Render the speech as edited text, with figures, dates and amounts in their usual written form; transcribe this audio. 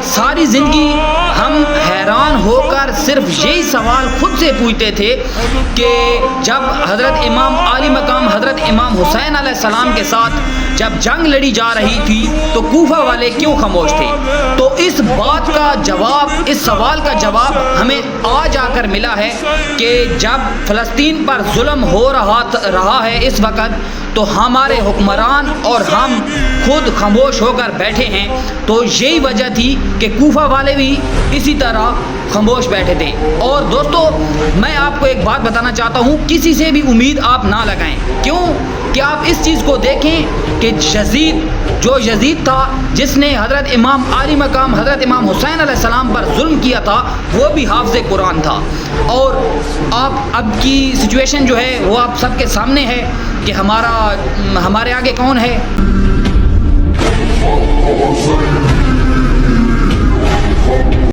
ساری زندگی ہم حیران ہو کر صرف یہی سوال خود سے پوچھتے تھے کہ جب حضرت امام عالی مقام حضرت امام حسین علیہ السلام کے ساتھ جب جنگ لڑی جا رہی تھی تو کوفہ والے کیوں خاموش تھے؟ تو اس بات کا جواب، اس سوال کا جواب ہمیں آج آ کر ملا ہے کہ جب فلسطین پر ظلم ہو رہا ہے اس وقت، تو ہمارے حکمران اور ہم خود خاموش ہو کر بیٹھے ہیں۔ تو یہی وجہ تھی کہ کوفہ والے بھی اسی طرح خاموش بیٹھے تھے۔ اور دوستو، میں آپ کو ایک بات بتانا چاہتا ہوں، کسی سے بھی امید آپ نہ لگائیں۔ کیوں کہ آپ اس چیز کو دیکھیں کہ یزید تھا جس نے حضرت امام عالی مقام حضرت امام حسین علیہ السلام پر ظلم کیا تھا، وہ بھی حافظ قرآن تھا۔ اور آپ اب کی سچویشن جو ہے وہ آپ سب کے سامنے ہے کہ ہمارے آگے کون ہے۔